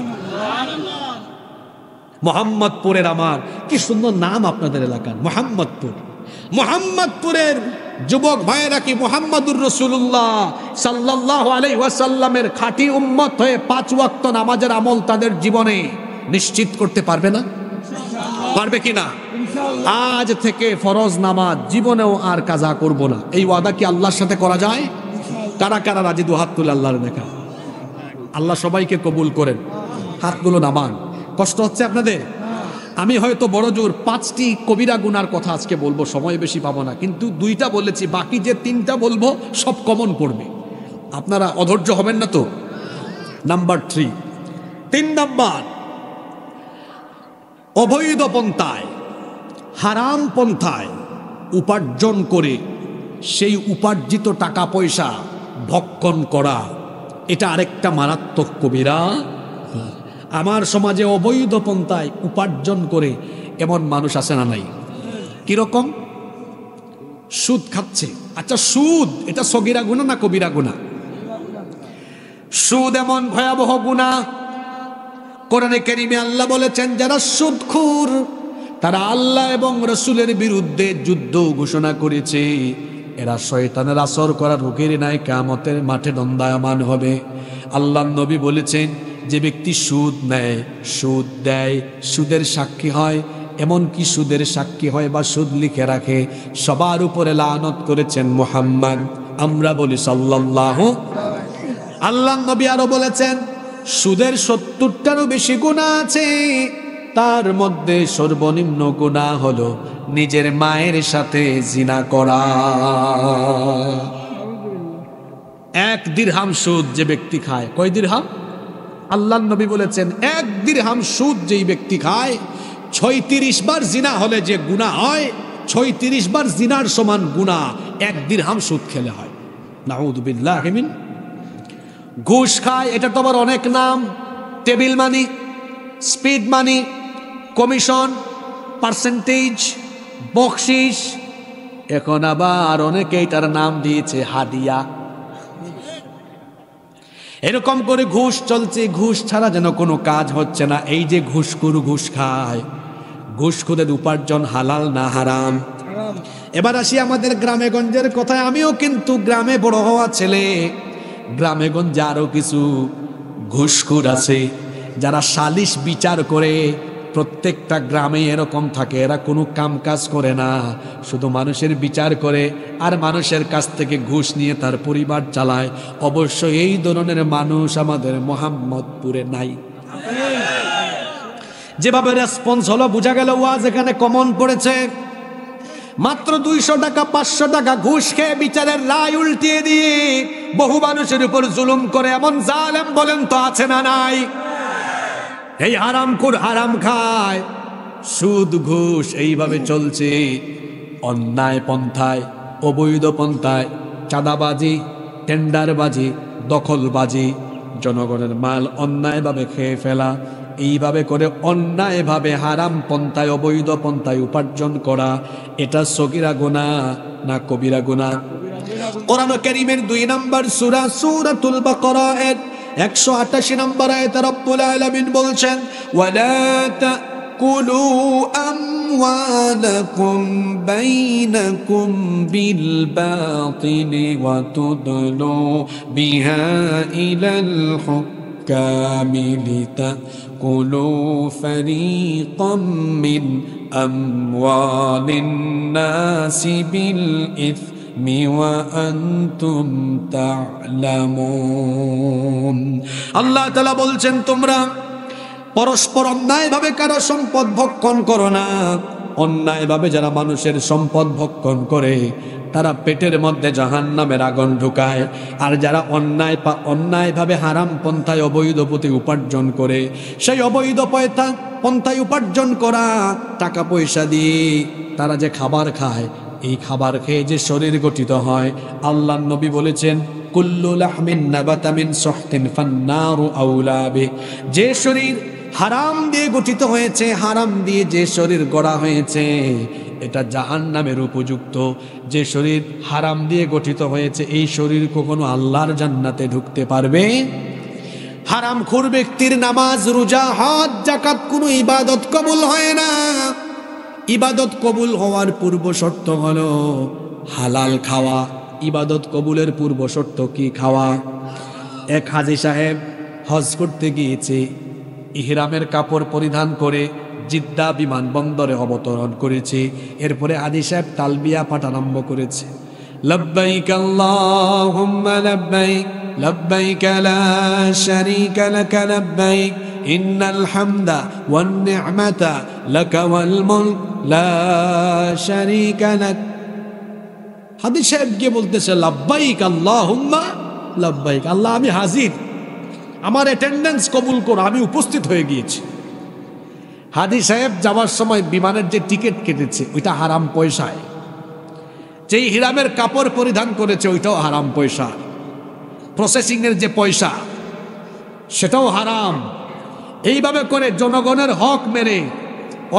[SPEAKER 1] মোহাম্মদপুরের, আমার কি সুন্দর নাম আপনাদের এলাকার, মোহাম্মদপুর। মোহাম্মদপুরের যুবক ভাইয়েরা কি মুহাম্মাদুর রাসূলুল্লাহ সাল্লাল্লাহু আলাইহি ওয়াসাল্লামের খাঁটি উম্মত হয়ে 5 ওয়াক্ত নামাজের আমল তাদের জীবনে নিশ্চিত করতে পারবে না? পারবে কিনা? আজ থেকে ফরজ নামাজ জীবনেও আর কাজা করব না, এই ওয়াদা কি আল্লাহর সাথে করা যায়? কারা কারা রাজি? দু হাত তুলে আল্লাহর দেখা। আল্লাহ সবাইকে কবুল করেন। হাতগুলো নামান। কষ্ট হচ্ছে আপনাদের? আমি হয়তো বড় জোর 5টি কবিরা গুনার কথা আজকে বলবো, সময় বেশি পাবো না, কিন্তু 2টা বলেছি, বাকি যে 3টা বলবো সব কমন পড়বে, আপনারা অধৈর্য হবেন না তো? নাম্বার 3 নাম্বার, অবৈধ পন্থায়, হারাম পন্থায় উপার্জন করে সেই উপার্জিত টাকা পয়সা ভক্ষণ করা, এটা আরেকটা মারাত্মক কবিরা। আমার সমাজে অবৈধ পন্থায় উপার্জন করে এমন মানুষ আছে না নাই? কিরকম? সুদ খাচ্ছে। আচ্ছা, সুদ এটা সগীরা গুনাহ না কবিরা গুনাহ? সুদ এমন ভয়াবহ গুনাহ, কোরআনে কারীমে আল্লাহ বলেছেন যারা সুদখোর তারা আল্লাহ এবং রাসূলের বিরুদ্ধে যুদ্ধ ঘোষণা করেছে। এরা শয়তানের আসর করা রোগের ন্যায় কিয়ামতের মাঠে দণ্ডায়মান হবে। আল্লাহর নবী বলেছেন যে ব্যক্তি সুদ নেয়, সুদ দেয়, সুদের সাক্ষী হয়, এমনকি সুদের সাক্ষী হয় বা সুদ লিখে রাখে, সবার উপরে লানত করেছেন মুহাম্মদ। আমরা বলি সাল্লাল্লাহু। আল্লাহর নবী আরো বলেছেন সুদের 70টারও বেশি গুনাহ আছে, তার মধ্যে সর্বনিম্ন গুনাহ হলো নিজের মায়ের সাথে জিনা করা। 1 দিরহাম সুদ যে ব্যক্তি খায়, কয় দিরহাম? আল্লাহর নবী বলেছেন 1 দিরহাম সুদ যেই ব্যক্তি খায় 36 বার জিনা হলে যে গুনাহ হয় 36 বার জিনার সমান গুনাহ 1 দিরহাম সুদ খেলে হয়। নাউযু বিল্লাহি মিন। ঘুষ খায়, এটা তো আবার অনেক নাম, টেবিল মানি, স্পিড মানি, কমিশন, পার্সেন্টেজ, বকশিস, এখন আবার অনেকেই তার নাম দিয়েছে হাদিয়া। এরকম করে ঘুষ চলছে, ঘুষ ছাড়া যেন কোনো কাজ হচ্ছে না। এই যে ঘুষখোর ঘুষ খায়, ঘুষখোরের উপার্জন হালাল না হারাম? এবার আসি আমাদের গ্রামে গঞ্জের কথায়। আমিও কিন্তু গ্রামে বড় হওয়া ছেলে। গ্রামে গঞ্জে আরো কিছু ঘুষখোর আছে যারা সালিশ বিচার করে। প্রত্যেকটা গ্রামে এরকম থাকে, এরা কোনো কাম কাজ করে না, শুধু মানুষের বিচার করে আর মানুষের কাছ থেকে ঘুষ নিয়ে তার পরিবার চালায়। অবশ্য এই ধরনের মানুষ আমাদের মোহাম্মদপুরে নাই। যেভাবে রেসপন্স হলো বোঝা গেল ওয়াজ এখানে কমন পড়েছে। মাত্র 200 টাকা 500 টাকা ঘুষ খেয়ে বিচারের রায় উল্টিয়ে দিয়ে বহু মানুষের উপর জুলুম করে এমন জালেম বলেন তো আছে না নাই? এই হারামখোর হারাম খায়, সুদ ঘুষ এইভাবে চলছে। অন্যায় পন্থায়, অবৈধ পন্থায় চাঁদাবাজি, টেন্ডারবাজি, দখলবাজি, জনগণের মাল অন্যায়ভাবে খেয়ে ফেলা, এইভাবে করে অন্যায়ভাবে হারাম পন্থায় অবৈধ পন্থায় উপার্জন করা, এটা সগীরা গুনাহ না কবিরা গুনাহ? কোরআন কারীমের 2 নম্বর সূরা সূরাতুল বাকারা 188 নম্বর আয়াতে রব্বুল আলামিন বলছেন, ওয়ালা তাকুলু আমওয়ালাকুম বাইনাকুম বিল বাতিলি ওয়া তুদলু বিহা ইলাল হুক্কামি লিতাকুলু ফারীকাম মিন আমওয়ালিন নাসি বিল ইসমি ওয়া আনতুম তা'লামুন। আল্লাহ তাআলা বলছেন, তোমরা পরস্পর অন্যায়ভাবে কারো সম্পদ ভক্ষণ করো না। অন্যায়ভাবে যারা মানুষের সম্পদ ভক্ষণ করে তারা পেটের মধ্যে জাহান্নামের আগুন ঢুকায়। আর যারা অন্যায়ভাবে হারাম পন্থায় অবৈধ পথে উপার্জন করে, সেই অবৈধ পন্থায় উপার্জন করা টাকা পয়সা দিয়ে তারা যে খাবার খায়, এই খাবার খেয়ে যে শরীর গঠিত হয়, আল্লাহর নবী বলেছেন, কুল্লু লাহমিন নাবাতা মিন সুহতিন ফান্নারু আউলা বিহি। যে শরীর হারাম দিয়ে গঠিত হয়েছে, হারাম দিয়ে যে শরীর গড়া হয়েছে, এটা জাহান্নামের উপযুক্ত। যে শরীর হারাম দিয়ে গঠিত হয়েছে, এই শরীর কখনো আল্লাহর জান্নাতে ঢুকতে পারবে? হারামখোর ব্যক্তির নামাজ, রোজা, হজ, যাকাত কোনো ইবাদত কবুল হয় না। ইবাদত কবুল হওয়ার পূর্ব শর্ত হলো হালাল খাওয়া। ইবাদত কবুলের পূর্ব শর্ত কি? খাওয়া। এক হাজী সাহেব হজ করতে গিয়েছে, ইহরামের কাপড় পরিধান করে জিদ্দা বিমানবন্দরে অবতরণ করেছে। এরপরে হাজী সাহেব তালবিয়া পাঠ আরম্ভ করেছে, লব্বাইক আল্লাহুম্মা লব্বাইক লব্বাইক লা শারীকা লাকা লব্বাইক ইন্নাল হামদা ওয়ান নি'মাতা লাকা ওয়াল মুলক লা শারীকা লাক। হাজী সাহেব গিয়ে বলতেছে, লব্বাইক আল্লাহুম্মা লব্বাইক, আল্লাহ আমি হাজির, আমার অ্যাটেন্ডেন্স কবুল করো, আমি উপস্থিত হয়ে গিয়েছি। হাজী সাহেব যাওয়ার সময় বিমানের যে টিকিট কেটেছে ওইটা হারাম পয়সায়, যেই হিরামের কাপড় পরিধান করেছে ওইটাও হারাম পয়সা, প্রসেসিং এর যে পয়সা সেটাও হারাম। এইভাবে করে জনগণের হক মেরে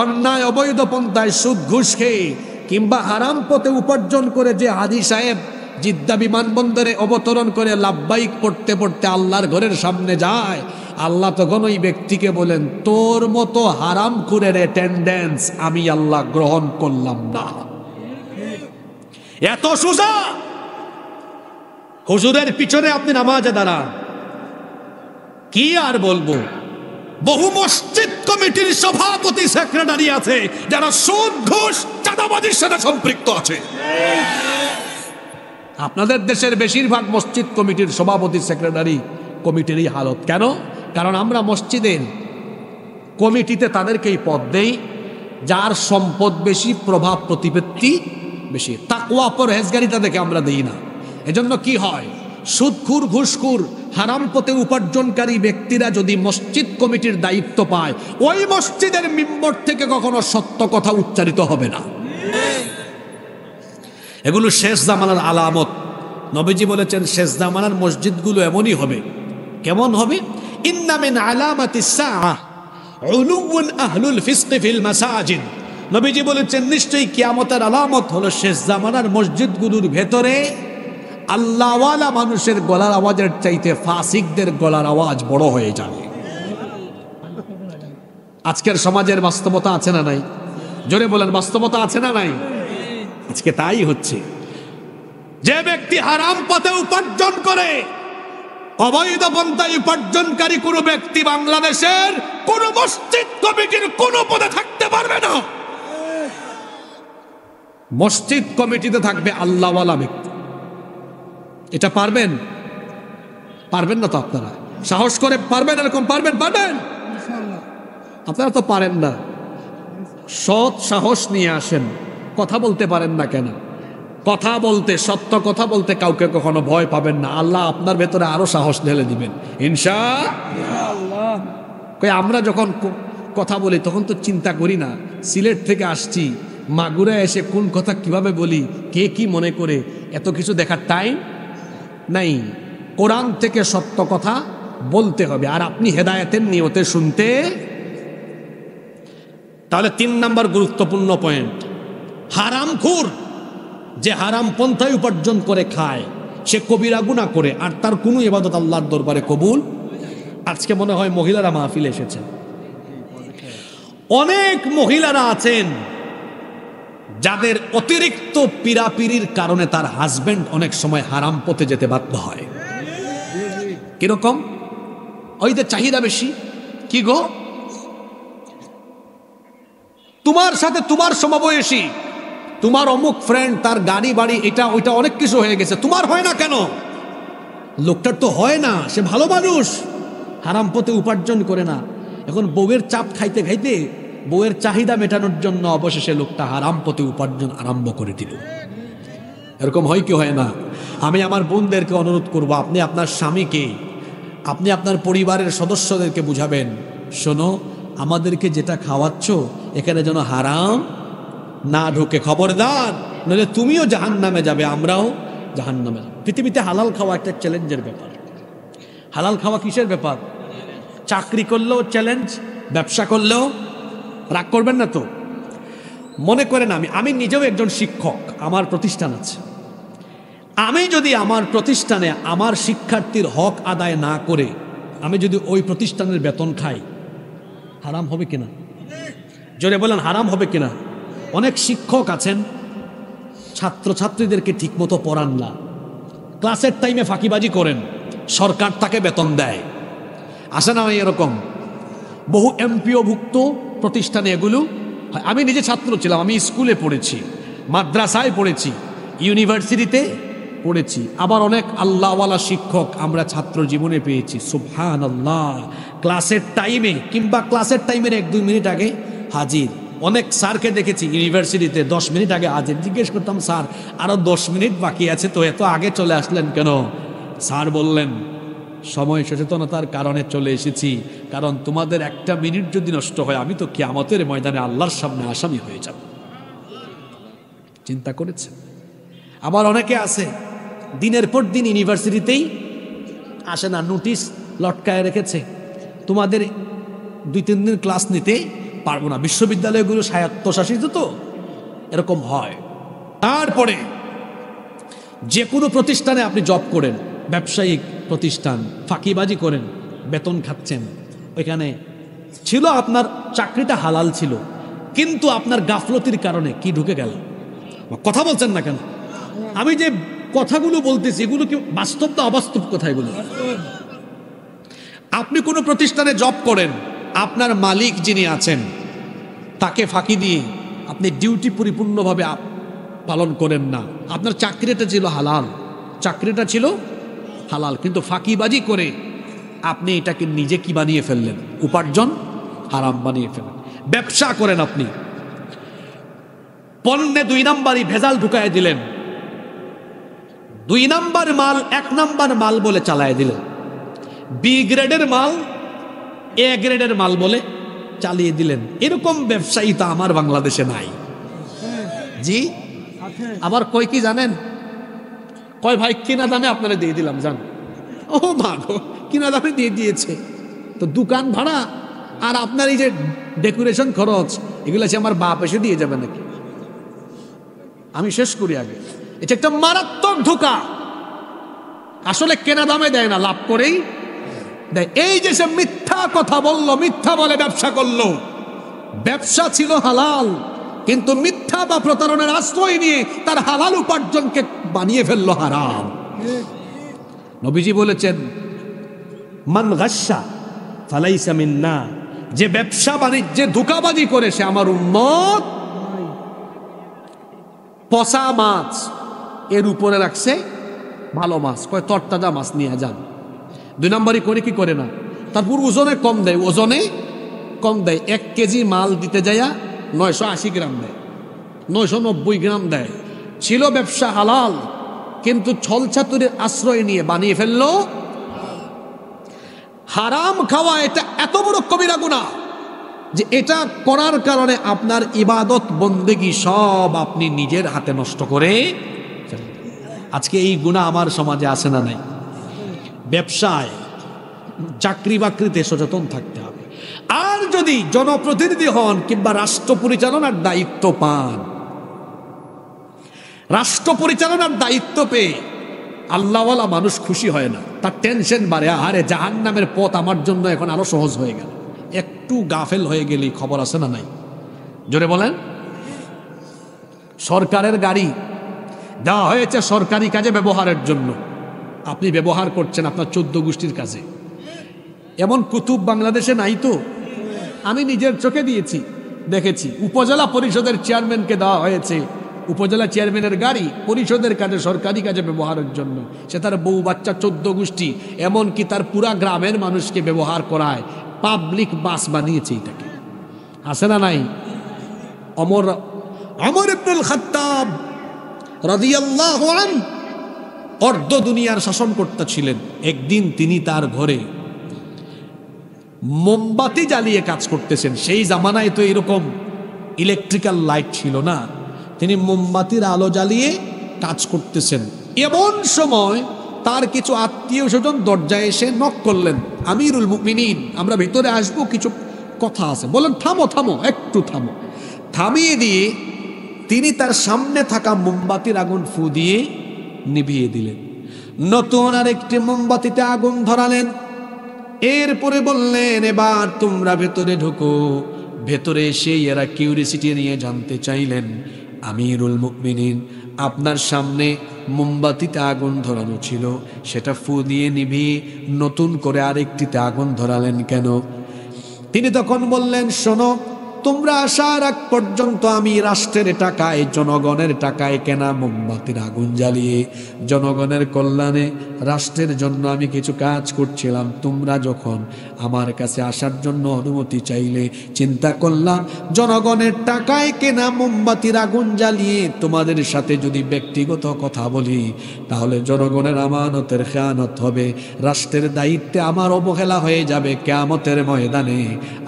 [SPEAKER 1] অন্যায় অবৈধ পন্থায় সুদ ঘুষ খেয়ে কিংবা হারাম পথে উপার্জন করে যে হাজী সাহেব জিদ্দা বিমানবন্দরে অবতরণ করে লাব্বাইক পড়তে পড়তে আল্লাহর ঘরের সামনে যায়, আল্লাহ তখন ওই ব্যক্তিকে বলেন, তোর মতো হারামখোরের অ্যাটেন্ডেন্স আমি আল্লাহ গ্রহণ করলাম না। এত সোজা। হুজুরের পিছনে আপনি নামাজে দাঁড়ান, কি আর বলবো। বহু মসজিদ কমিটির সভাপতি সেক্রেটারি আছে যারা সুদ ঘুষ চাঁদাবাজির সাথে সম্পৃক্ত আছে। আপনাদের দেশের বেশিরভাগ মসজিদ কমিটির সভাপতি সেক্রেটারি কমিটিরই হালত কেন? কারণ আমরা মসজিদের কমিটিতে তাদেরকেই পদ দেই যার সম্পদ বেশি, প্রভাব প্রতিপত্তি বেশি। তাকওয়া পরহেজগারি তাদেরকে আমরা দেই না। এজন্য কি হয়, সুদখুর, ঘুষখুর, হারাম পথে উপার্জনকারী ব্যক্তিরা যদি মসজিদ কমিটির দায়িত্ব পায়, ওই মসজিদের মিম্বর থেকে কখনো সত্য কথা উচ্চারিত হবে না। এগুলো শেষ জামানার আলামত। নবীজি বলেছেন শেষ জামানার মসজিদগুলো এমনই হবে। কেমন হবে? ইন্না মিন আলামাতিস সাআহ উলুউন আহলুল ফিসক ফিল মাসাজিদ। নবীজি বলেছেন নিশ্চয়ই কিয়ামতের আলামত হলো শেষ জামানার মসজিদগুলোর ভেতরে আল্লাহওয়ালা মানুষের গলার আওয়াজের চাইতে ফাসিকদের গলার আওয়াজ বড় হয়ে যাবে। আজকের সমাজের বাস্তবতা আছে না নাই? জোরে বলেন, বাস্তবতা আছে না নাই? আজকে তাই হচ্ছে। যে ব্যক্তি হারাম পথে উপার্জন করে, অবৈধ পন্থায় উপার্জনকারী কোনো ব্যক্তি বাংলাদেশের কোন মসজিদ কমিটির কোন পদে থাকতে পারবে না। মসজিদ কমিটিতে থাকবে আল্লাহওয়ালা ব্যক্তি। এটা পারবেন? পারবেন না তো আপনারা? সাহস করে পারবেন? এরকম পারবেন? পারবেন? আপনারা তো পারেন না। সৎ সাহস নিয়ে আসেন। কথা বলতে পারেন না কেন? কথা বলতে, সত্য কথা বলতে কাউকে কখনো ভয় পাবেন না। আল্লাহ আপনার ভেতরে আরো সাহস ঢেলে দিবেন ইনশাআল্লাহ। আমরা যখন কথা বলি তখন তো চিন্তা করি না সিলেট থেকে আসছি, মাগুরা এসে কোন কথা কিভাবে বলি, কে কি মনে করে, এত কিছু দেখার টাইম নাই। কোরআন থেকে সত্য কথা বলতে হবে, আর আপনি হেদায়েতের নিয়তে শুনতে। তাহলে 3 নম্বর গুরুত্বপূর্ণ পয়েন্ট, হারামখোর যে হারাম পন্থায় উপার্জন করে খায় সে কবিরা গুনাহ করে, আর তার কোনো ইবাদত আল্লাহর দরবারে কবুল। আজকে মনে হয় মহিলারা মাহফিলে এসেছেন, অনেক মহিলারা আছেন যাদের অতিরিক্ত পীড়াপিড়ির কারণে তার হাজবেন্ড অনেক সময় হারাম পথে যেতে বাধ্য হয়। কিরকম? ওই যে চাহিদা বেশি। কি গো, তোমার সাথে তোমার সমবয়সী, তোমার অমুক ফ্রেন্ড, তার গাড়ি বাড়ি এটা ওইটা অনেক কিছু হয়ে গেছে, তোমার হয় না কেন? লোকটার তো হয় না, সে ভালো মানুষ, হারাম পথে উপার্জন করে না। এখন বউয়ের চাপ খাইতে খাইতে বউয়ের চাহিদা মেটানোর জন্য অবশেষে লোকটা হারাম পথে উপার্জন আরম্ভ করে দিল। এরকম হয় কি হয় না? আমি আমার বোনদেরকে অনুরোধ করব, আপনি আপনার স্বামীকে, আপনি আপনার পরিবারের সদস্যদেরকে বুঝাবেন, শোনো আমাদেরকে যেটা খাওয়াচ্ছ এখানে যেন হারাম না ঢোকে, খবরদার, নইলে তুমিও জাহান্নামে যাবে, আমরাও জাহান্নামে যাব। পৃথিবীতে হালাল খাওয়া একটা চ্যালেঞ্জের ব্যাপার। হালাল খাওয়া কিসের ব্যাপার? চাকরি করলেও চ্যালেঞ্জ, ব্যবসা করলেও। রাগ করবেন না তো? মনে করেন আমি নিজেও একজন শিক্ষক, আমার প্রতিষ্ঠান আছে। আমি যদি আমার প্রতিষ্ঠানে আমার শিক্ষার্থীর হক আদায় না করে আমি যদি ওই প্রতিষ্ঠানের বেতন খাই, হারাম হবে কিনা? জোরে বলেন, হারাম হবে কিনা? অনেক শিক্ষক আছেন ছাত্রছাত্রীদেরকে ঠিকমতো পড়ান না, ক্লাসের টাইমে ফাঁকিবাজি করেন, সরকার তাকে বেতন দেয়। আসে না এরকম? বহু এমপিওভুক্ত প্রতিষ্ঠানে এগুলো হয়। আমি নিজে ছাত্র ছিলাম, আমি স্কুলে পড়েছি, মাদ্রাসায় পড়েছি, ইউনিভার্সিটিতে পড়েছি, আবার অনেক আল্লাহওয়ালা শিক্ষক আমরা ছাত্র জীবনে পেয়েছি। সুবহানাল্লাহ। ক্লাসের টাইমে কিংবা ক্লাসের টাইমের 1-2 মিনিট আগে হাজির। অনেক স্যারকে দেখেছি ইউনিভার্সিটিতে 10 মিনিট আগে হাজির। জিজ্ঞেস করতাম, স্যার আরো 10 মিনিট বাকি আছে তো, এত আগে চলে আসলেন কেন? স্যার বললেন, সময় সচেতনতার কারণে চলে এসেছি, কারণ তোমাদের 1টা মিনিট যদি নষ্ট হয় আমি তো কিয়ামতের ময়দানে আল্লাহর সামনে আসামি হয়ে যাব। চিন্তা করেছে? আবার অনেকে আছে দিনের পর দিন ইউনিভার্সিটিতেই আসে না, নোটিশ লটকায় রেখেছে, তোমাদের 2-3 দিন ক্লাস নিতে পারবো না। বিশ্ববিদ্যালয়গুলো স্বায়ত্তশাসিত তো, এরকম হয়। তারপরে যে কোনো প্রতিষ্ঠানে আপনি জব করেন, ব্যবসায়িক প্রতিষ্ঠান, ফাঁকিবাজি করেন, বেতন খাচ্ছেন, ওইখানে ছিল আপনার চাকরিটা হালাল ছিল, কিন্তু আপনার গাফলতির কারণে কি ঢুকে গেল? কথা বলছেন না কেন? আমি যে কথাগুলো বলতেছি এগুলো কি বাস্তব না অবাস্তব কথা? এগুলো আপনি কোনো প্রতিষ্ঠানে জব করেন, আপনার মালিক যিনি আছেন তাকে ফাঁকি দিয়ে আপনি ডিউটি পরিপূর্ণভাবে পালন করেন না। আপনার চাকরিটা ছিল হালাল, চাকরিটা ছিল হালাল, কিন্তু ফাঁকিবাজি করে আপনি এটাকে নিজে কি বানিয়ে ফেললেন? উপার্জন হারাম বানিয়ে ফেললেন। ব্যবসা করেন আপনি, পণ্যে 2 নাম্বারই ভেজাল ঢুকায় দিলেন, 2 নাম্বার মাল 1 নাম্বার মাল বলে চালায় দিলেন, বি গ্রেডের মাল এ গ্রেডের মাল বলে চালিয়ে দিলেন। এরকম ব্যবসায়ী তো আমার বাংলাদেশে নাই। জি, আবার কই কি জানেন? কয় ভাই কিনা দামে আপনারা দিয়ে দিলাম, জান। ও মা গো, কিনা দামে দিয়ে দিয়েছে তো দোকান ভাড়া আর আপনার এই যে ডেকোরেশন খরচ, এগুলো আছে আমার বাপ এসে দিয়ে যাবে নাকি? আমি শেষ করি আগে। এটা একটা মারাত্মক ধোঁকা। আসলে কেনা দামে দেয় না, লাভ করেই দেয়। এই যে সে মিথ্যা কথা বললো, মিথ্যা বলে ব্যবসা করলো, ব্যবসা ছিল হালাল, কিন্তু মিথ্যা বা প্রতারণার আশ্রয় নিয়ে তার হালাল উপার্জনকে বানিয়ে ফেললো হারাম। নবীজি বলেছেন, মান গাশশা ফালাইসা মিন্না, যে ব্যবসা বাণিজ্যে ধোঁকাবাজি করে সে আমার উম্মত। পচা মাছ এর উপরে রাখছে ভালো মাছ, কয় তরতাজা মাছ নিয়ে যান। 2 নম্বরই করে কি করে না, তারপর ওজনে কম দেয়, ওজনে কম দেয়। 1 কেজি মাল দিতে যাইয়া 980 গ্রাম দেয়, 990 গ্রাম দেয়। ছিল ব্যবসা হালাল, কিন্তু ছলছাতুরের আশ্রয় নিয়ে বানিয়ে ফেললো হারাম। খাওয়া এটা এত বড় কবিরা গুনাহ যে এটা করার কারণে আপনার ইবাদত বন্দেগী সব আপনি নিজের হাতে নষ্ট করে। আজকে এই গুনাহ আমার সমাজে আছে না নাই? ব্যবসায়, চাকরি বাকরিতে সচেতন থাকতে হবে। আর যদি জনপ্রতিনিধি হন কিংবা রাষ্ট্র পরিচালনার দায়িত্ব পান, রাষ্ট্র পরিচালনার দায়িত্ব পেয়ে আল্লাহওয়ালা মানুষ খুশি হয় না, তার টেনশন বাড়ে। আরে জাহান্নামের পথ আমার জন্য এখন আরো সহজ হয়ে গেল। একটু গাফেল হয়ে গেলেই খবর আছে না নাই? জোরে বলেন। সরকারের গাড়ি দেওয়া হয়েছে সরকারি কাজে ব্যবহারের জন্য, আপনি ব্যবহার করছেন আপনার 14 গোষ্ঠীর কাজে। এমন কুতুব বাংলাদেশে নাই তো? আমি নিজের চোখে দিয়েছি, দেখেছি। উপজেলা পরিষদের চেয়ারম্যানকে দেওয়া হয়েছে উপজেলা চেয়ারম্যানের গাড়ি পরিষদের কাজে, সরকারি কাজে ব্যবহারের জন্য। সে তার বউ বাচ্চা 14 গোষ্ঠী, এমনকি তার পুরা গ্রামের মানুষকে ব্যবহার করায়, পাবলিক বাস বানিয়েছে। এটাকে আছে না নাই? ওমর ইবনুল খাত্তাব রাদিয়াল্লাহু আনহু অর্ধ দুনিয়ার শাসনকর্তা ছিলেন। একদিন তিনি তার ঘরে মোমবাতি জ্বালিয়ে কাজ করতেছেন। সেই জামানায় তো এরকম ইলেকট্রিক্যাল লাইট ছিল না, তিনি মোমবাতির আলো জ্বালিয়ে কাজ করতেছেন। এমন সময় তার কিছু আত্মীয় স্বজন দরজায় এসে নক করলেন, আমিরুল মুমিনিন, আমরা ভেতরে আসবো, কিছু কথা আছে। বলেন, থামো থামো, একটু থামো। থামিয়ে দিয়ে তিনি তার সামনে থাকা মোমবাতির আগুন ফু দিয়ে নিভিয়ে দিলেন। নতুন আরেকটি মোমবাতিতে আগুন ধরালেন। এরপরে বললেন, এবার তোমরা ভেতরে ঢুকো। ভেতরে এসে এরা কিউরিসিটি নিয়ে জানতে চাইলেন, আমিরুল মুমিনিন, আপনার সামনে মোমবাতিতে আগুন ধরানো ছিল, সেটা ফু দিয়ে নিভিয়ে নতুন করে আরেকটিতে আগুন ধরালেন কেন? তিনি তখন বললেন, শোনো, তোমরা আসার আগ পর্যন্ত আমি রাষ্ট্রের টাকায়, জনগণের টাকায় কেনা মোমবাতির আগুন জ্বালিয়ে জনগণের কল্যাণে, রাষ্ট্রের জন্য আমি কিছু কাজ করছিলাম। তোমরা যখন আমার কাছে আসার জন্য অনুমতি চাইলে, চিন্তা করলাম জনগণের টাকায় কেনা মোমবাতির আগুন জ্বালিয়ে তোমাদের সাথে যদি ব্যক্তিগত কথা বলি, তাহলে জনগণের আমানতের খেয়ানত হবে, রাষ্ট্রের দায়িত্বে আমার অবহেলা হয়ে যাবে। কিয়ামতের ময়দানে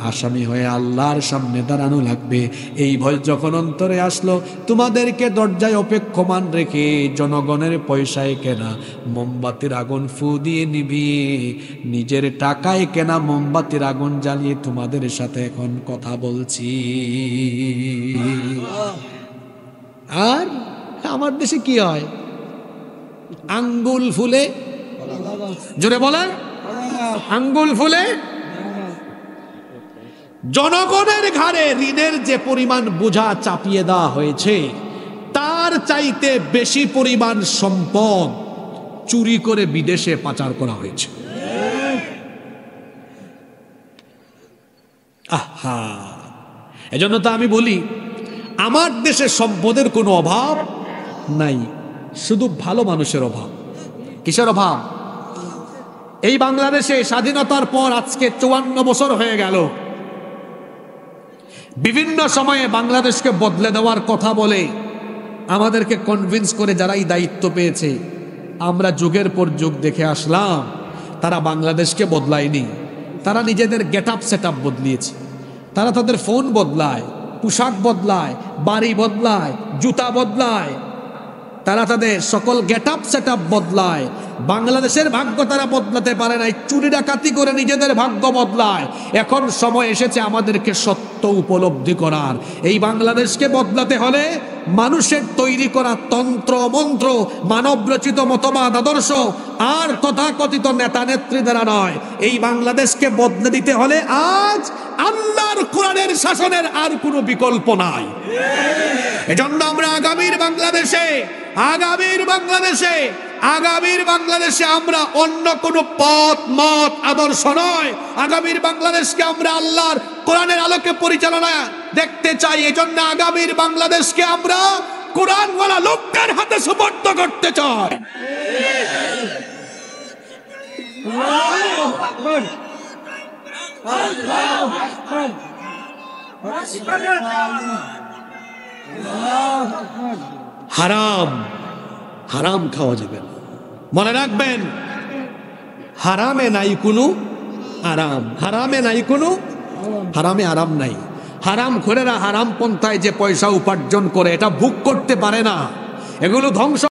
[SPEAKER 1] আসামি হয়ে আল্লাহর সামনে দাঁড়ানো লাগবে। এই ভয় যখন অন্তরে আসলো, তোমাদেরকে দরজায় অপেক্ষমান রেখে জনগণের পয়সায় কেনা মোমবাতির আগুন ফু দিয়ে নিভিয়ে নিজের টাকায় কেনা মোমবাতির আগুন জ্বালিয়ে তোমাদের সাথে এখন কথা বলছি। আর আমার দেশে কি হয়? আঙ্গুল ফুলে, জোরে বলেন, আঙ্গুল ফুলে। জনগণের ঘাড়ে ঋণের যে পরিমাণ বোঝা চাপিয়ে দেওয়া হয়েছে, তার চাইতে বেশি পরিমাণ সম্পদ চুরি করে বিদেশে পাচার করা হয়েছে। আহা, এজন্য তো আমি বলি, আমার দেশে সম্পদের কোনো অভাব নাই, শুধু ভালো মানুষের অভাব। কিসের অভাব? এই বাংলাদেশে স্বাধীনতার পর আজকে 54 বছর হয়ে গেল। বিভিন্ন সময়ে বাংলাদেশকে বদলে দেওয়ার কথা বলে আমাদেরকে কনভিন্স করে যারাই দায়িত্ব পেয়েছে, আমরা যুগের পর যুগ দেখে আসলাম, তারা বাংলাদেশকে বদলায়নি। তারা নিজেদের গেট আপ সেট আপ বদলিয়েছে। তারা তাদের ফোন বদলায়, পোশাক বদলায়, বাড়ি বদলায়, জুতা বদলায়, তারা তাদের সকল গেট আপ সেট আপ বদলায়। বাংলাদেশের ভাগ্য তারা বদলাতে পারে নাই, চুরি ডাকাতি করে নিজেদের ভাগ্য বদলায়। এখন সময় এসেছে আমাদেরকে সত্য উপলব্ধি করার। এই বাংলাদেশকে বদলাতে হলে মানুষের তৈরি করা তন্ত্র মন্ত্র, মানবরচিত মতবাদ আদর্শ আর তথাকথিত নেতা নেত্রী দ্বারা নয়। এই বাংলাদেশকে বদলে দিতে হলে আজ আল্লাহর কোরআনের শাসনের আর কোনো বিকল্প নাই। এজন্য আমরা আগামীর বাংলাদেশে আমরা অন্য কোনো পথ মত আদর্শ নয়, আগামীর বাংলাদেশকে আমরা আল্লাহর কোরআনের আলোকে পরিচালনা দেখতে চাই। এজন্য আগামীর বাংলাদেশকে আমরা কোরআনওয়ালা লোকের হাতে সুপর্দ করতে চাই। হারাম হারাম খাওয়া যাবে না। মনে রাখবেন, হারামে নাই কোনো আরাম, হারামে নাই কোনো হারামে আরাম নাই। হারাম খোরেরা হারাম পন্থায় যে পয়সা উপার্জন করে এটা ভোগ করতে পারে না, এগুলো ধ্বংস